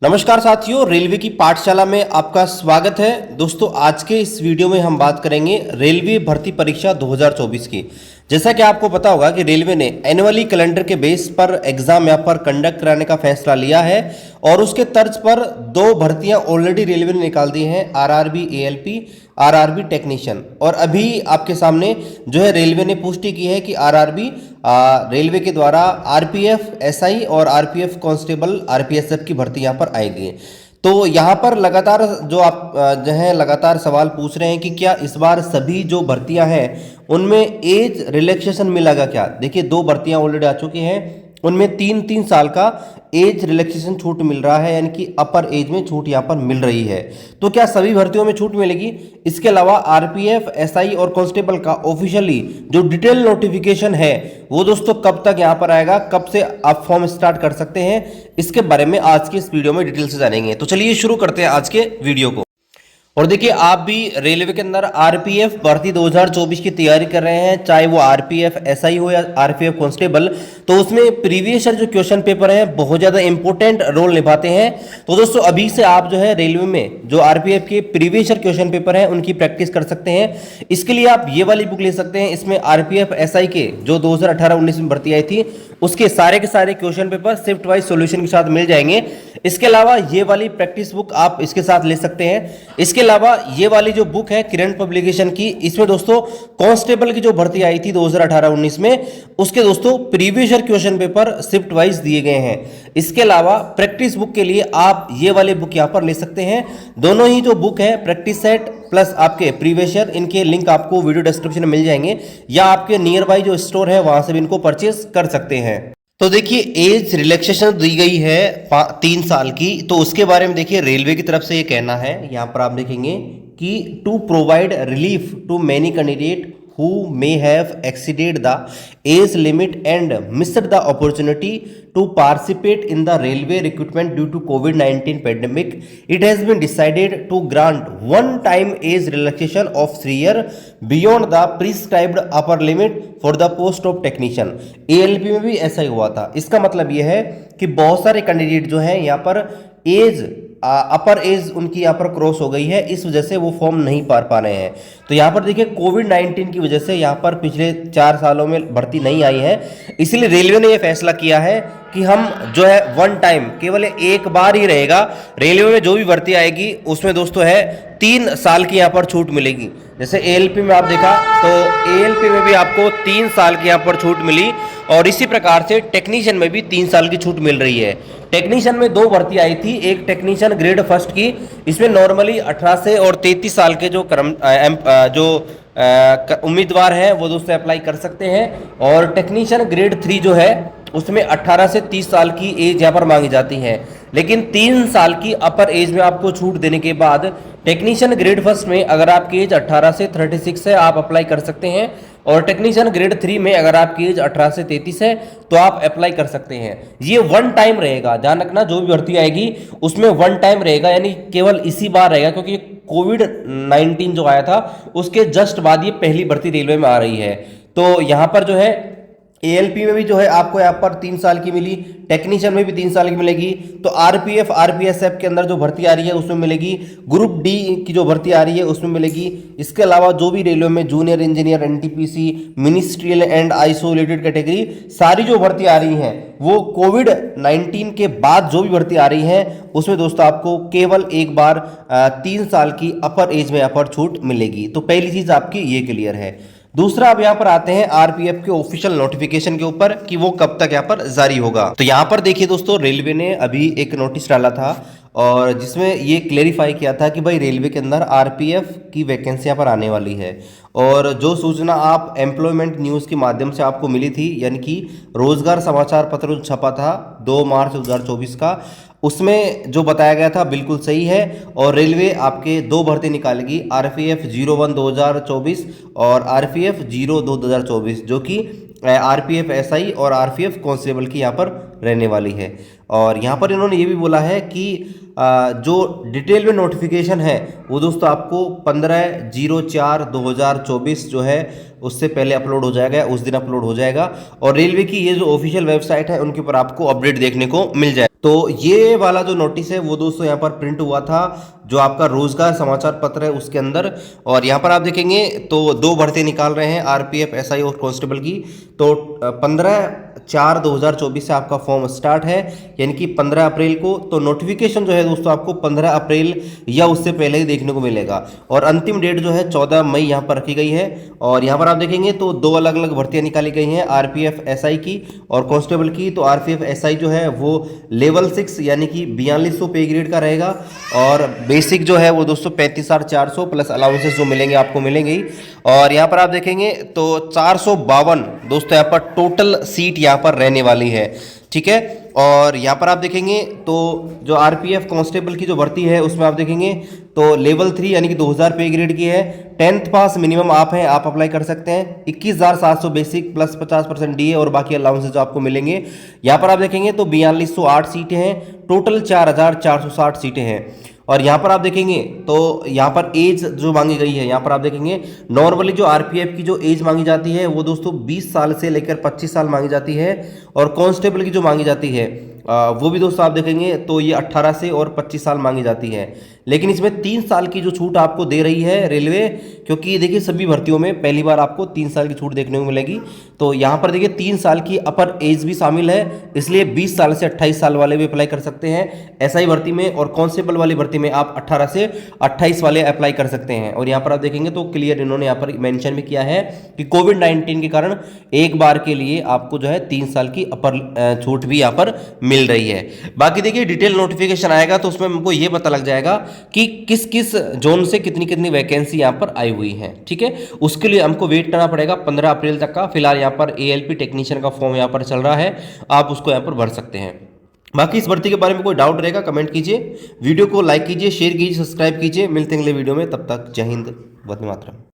नमस्कार साथियों, रेलवे की पाठशाला में आपका स्वागत है। दोस्तों, आज के इस वीडियो में हम बात करेंगे रेलवे भर्ती परीक्षा 2024 की। जैसा कि आपको पता होगा कि रेलवे ने एनुअली कैलेंडर के बेस पर एग्जाम यहाँ पर कंडक्ट कराने का फैसला लिया है और उसके तर्ज पर दो भर्तियां ऑलरेडी रेलवे ने निकाल दी हैं, आरआरबी एएलपी, आरआरबी टेक्नीशियन। और अभी आपके सामने जो है रेलवे ने पुष्टि की है कि आरआरबी रेलवे के द्वारा आरपीएफ एसआई और आरपीएफ कांस्टेबल आरपीएसएफ की भर्ती यहाँ पर आएगी। तो यहाँ पर लगातार जो आप जो है लगातार सवाल पूछ रहे हैं कि क्या इस बार सभी जो भर्तियां हैं उनमें एज रिलैक्सेशन मिलेगा क्या। देखिए, दो भर्तियां ऑलरेडी आ चुकी हैं, उनमें 3-3 साल का एज रिलैक्सेशन छूट मिल रहा है, यानी कि अपर एज में छूट यहाँ पर मिल रही है। तो क्या सभी भर्तियों में छूट मिलेगी? इसके अलावा आरपीएफ एसआई और कांस्टेबल का ऑफिशियली जो डिटेल नोटिफिकेशन है वो दोस्तों कब तक यहाँ पर आएगा, कब से आप फॉर्म स्टार्ट कर सकते हैं, इसके बारे में आज के इस वीडियो में डिटेल से जानेंगे। तो चलिए शुरू करते हैं आज के वीडियो को। और देखिए, आप भी रेलवे के अंदर आरपीएफ भर्ती 2024 की तैयारी कर रहे हैं, चाहे वो आरपीएफ एसआई हो या आरपीएफ कांस्टेबल, तो उसमें प्रीवियस ईयर जो क्वेश्चन पेपर हैं बहुत ज़्यादा इंपॉर्टेंट रोल निभाते हैं। तो दोस्तों, अभी से आप जो है रेलवे में जो आरपीएफ के प्रीवियस ईयर क्वेश्चन पेपर हैं उनकी प्रैक्टिस कर सकते हैं। इसके लिए आप ये वाली बुक ले सकते हैं। इसमें आरपीएफ एसआई के जो 2018-19 में भर्ती आई थी उसके सारे के सारे question paper shift wise solution के साथ मिल जाएंगे। इसके अलावा ये वाली प्रैक्टिस बुक आप इसके साथ ले सकते हैं। इसके अलावा ये वाली जो बुक है किरण पब्लिकेशन की, इसमें दोस्तों कांस्टेबल की जो भर्ती आई थी 2018-19 में उसके दोस्तों previous year question paper shift wise दिए गए हैं। इसके अलावा प्रैक्टिस बुक के लिए आप ये वाले बुक यहाँ पर ले सकते हैं। दोनों ही जो बुक है प्रैक्टिस सेट प्लस आपके प्रीवियस ईयर, इनके लिंक आपको वीडियो डिस्क्रिप्शन में मिल जाएंगे या आपके नियर बाई जो स्टोर है वहां से भी इनको परचेज कर सकते हैं। तो देखिए, एज रिलैक्सेशन दी गई है 3 साल की, तो उसके बारे में देखिए रेलवे की तरफ से ये कहना है, यहाँ पर आप देखेंगे कि to provide relief to many candidate who may have exceeded the age limit and missed the opportunity to participate in the railway recruitment due to COVID-19 pandemic, it has been decided to grant one-time age relaxation of 3 years beyond the prescribed upper limit for the post of technician। ALP में भी ऐसा ही हुआ था। इसका मतलब यह है कि बहुत सारे कैंडिडेट जो हैं यहाँ पर एज अपर एज उनकी यहाँ पर क्रॉस हो गई है, इस वजह से वो फॉर्म नहीं पा रहे हैं। तो यहाँ पर देखिए कोविड-19 की वजह से यहाँ पर पिछले 4 सालों में भर्ती नहीं आई है, इसलिए रेलवे ने ये फैसला किया है कि हम जो है वन टाइम केवल एक बार ही रहेगा। रेलवे में जो भी भर्ती आएगी उसमें दोस्तों है 3 साल की यहाँ पर छूट मिलेगी। जैसे एएलपी में आप देखा तो एएलपी में भी आपको 3 साल की यहाँ पर छूट मिली और इसी प्रकार से टेक्नीशियन में भी 3 साल की छूट मिल रही है। टेक्नीशियन में 2 भर्ती आई थी, एक टेक्नीशियन ग्रेड फर्स्ट की, इसमें नॉर्मली 18 से और 33 साल के जो उम्मीदवार हैं वो दोस्तों अप्लाई कर सकते हैं। और टेक्नीशियन ग्रेड 3 जो है उसमें 18 से 30 साल की एज यहाँ पर मांगी जाती है, लेकिन 3 साल की अपर एज में आपको छूट देने के बाद टेक्नीशियन ग्रेड फर्स्ट में अगर आपकी एज 18 से 36 है आप अप्लाई कर सकते हैं, और टेक्नीशियन ग्रेड 3 में अगर आपकी एज 18 से 33 है तो आप अप्लाई कर सकते हैं। ये वन टाइम रहेगा, ध्यान रखना, जो भी भर्ती आएगी उसमें वन टाइम रहेगा, यानी केवल इसी बार रहेगा, क्योंकि कोविड-19 जो आया था उसके जस्ट बाद ये पहली भर्ती रेलवे में आ रही है। तो यहाँ पर जो है एएलपी में भी जो है आपको यहाँ पर 3 साल की मिली, टेक्नीशियन में भी 3 साल की मिलेगी। तो आरपीएफ आरपीएसएफ के अंदर जो भर्ती आ रही है उसमें मिलेगी, ग्रुप डी की जो भर्ती आ रही है उसमें मिलेगी। इसके अलावा जो भी रेलवे में junior engineer, NTPC, ministerial and isolated category, सारी जो भर्ती आ रही हैं वो कोविड-19 के बाद जो भी भर्ती आ रही है उसमें दोस्तों आपको केवल एक बार 3 साल की अपर एज में यहाँ पर छूट मिलेगी। तो पहली चीज आपकी ये क्लियर है। दूसरा, अब यहाँ पर आते हैं आरपीएफ के ऑफिशियल नोटिफिकेशन के ऊपर कि वो कब तक यहाँ पर जारी होगा। तो यहाँ पर देखिए दोस्तों, रेलवे ने अभी एक नोटिस डाला था और जिसमें ये क्लेरिफाई किया था कि भाई रेलवे के अंदर आरपीएफ की वैकेंसी यहाँ पर आने वाली है। और जो सूचना आप एम्प्लॉयमेंट न्यूज़ के माध्यम से आपको मिली थी, यानी कि रोजगार समाचार पत्र जो छपा था 2 मार्च 2024 का, उसमें जो बताया गया था बिल्कुल सही है। और रेलवे आपके 2 भर्ती निकालेगी, आरपीएफ 01 2024 और आरपीएफ 02 2024, जो कि आरपीएफ एसआई और आरपीएफ कांस्टेबल की यहाँ पर रहने वाली है। और यहाँ पर इन्होंने ये भी बोला है कि जो डिटेल में नोटिफिकेशन है वो दोस्तों आपको 15/04/2024 जो है उससे पहले अपलोड हो जाएगा, उस दिन अपलोड हो जाएगा। और रेलवे की ये जो ऑफिशियल वेबसाइट है उनके ऊपर आपको अपडेट देखने को मिल जाएगा। तो ये वाला जो नोटिस है वो दोस्तों यहाँ पर प्रिंट हुआ था जो आपका रोजगार समाचार पत्र है उसके अंदर। और यहाँ पर आप देखेंगे तो 2 भर्ती निकाल रहे हैं आरपीएफ, एसआई और कांस्टेबल की। तो 15/4/2024 से आपका फॉर्म स्टार्ट है, यानी कि 15 अप्रैल को। तो नोटिफिकेशन जो है दोस्तों आपको 15 अप्रैल या उससे पहले ही देखने को मिलेगा। और अंतिम डेट जो है 14 मई यहाँ पर रखी गई है। और यहाँ पर आप देखेंगे तो 2 अलग अलग भर्तियां निकाली गई हैं, आरपीएफ एसआई की और कांस्टेबल की। तो आरपीएफ एसआई जो है वो लेवल 6 यानी कि 4200 पे ग्रेड का रहेगा। और बेसिक जो है वो दोस्तों 35,400 प्लस अलाउंसेस जो मिलेंगे आपको मिलेंगे ही। और यहाँ पर आप देखेंगे तो 452 दोस्तों यहाँ पर टोटल सीट यहाँ पर रहने वाली है, ठीक है। और यहाँ पर आप देखेंगे तो जो आरपीएफ कांस्टेबल की जो भर्ती है उसमें आप देखेंगे तो लेवल 3 यानी कि 2000 पे ग्रेड की है। 10th पास मिनिमम आप हैं, आप अप्लाई कर सकते हैं। 21,700 बेसिक प्लस 50% डीए और बाकी अलाउंसेस जो आपको मिलेंगे। यहाँ पर आप देखेंगे तो 4208 सीटें हैं, टोटल 4460 सीटें हैं। और यहाँ पर आप देखेंगे तो यहाँ पर एज जो मांगी गई है, यहाँ पर आप देखेंगे नॉर्मली जो आरपीएफ की जो एज मांगी जाती है वो दोस्तों 20 साल से लेकर 25 साल मांगी जाती है। और कांस्टेबल की जो मांगी जाती है वो भी दोस्तों आप देखेंगे तो ये 18 से और 25 साल मांगी जाती है। लेकिन इसमें 3 साल की जो छूट आपको दे रही है रेलवे, क्योंकि देखिए सभी भर्तियों में पहली बार आपको 3 साल की छूट देखने को मिलेगी। तो यहाँ पर देखिए 3 साल की अपर एज भी शामिल है, इसलिए 20 साल से 28 साल वाले भी अप्लाई कर सकते हैं एसआई भर्ती में। और कांस्टेबल वाली भर्ती में आप 18 से 28 वाले अप्लाई कर सकते हैं। और यहाँ पर आप देखेंगे तो क्लियर इन्होंने यहाँ पर मेंशन भी किया है कि कोविड-19 के कारण एक बार के लिए आपको जो है 3 साल की अपर छूट भी यहाँ पर मिल रही है। बाकी देखिए डिटेल नोटिफिकेशन आएगा तो उसमें हमको ये पता लग जाएगा कि किस किस जोन से कितनी कितनी वैकेंसी यहाँ पर आई हुई है, ठीक है। उसके लिए हमको वेट करना पड़ेगा 15 अप्रैल तक का। फिलहाल यहाँ पर एएलपी टेक्नीशियन का फॉर्म यहाँ पर चल रहा है, आप उसको यहाँ पर भर सकते हैं। बाकी इस भर्ती के बारे में कोई डाउट रहेगा कमेंट कीजिए, वीडियो को लाइक कीजिए, शेयर कीजिए, सब्सक्राइब कीजिए। मिलते हैं अगले वीडियो में, तब तक जय हिंद, वंदे मातरम।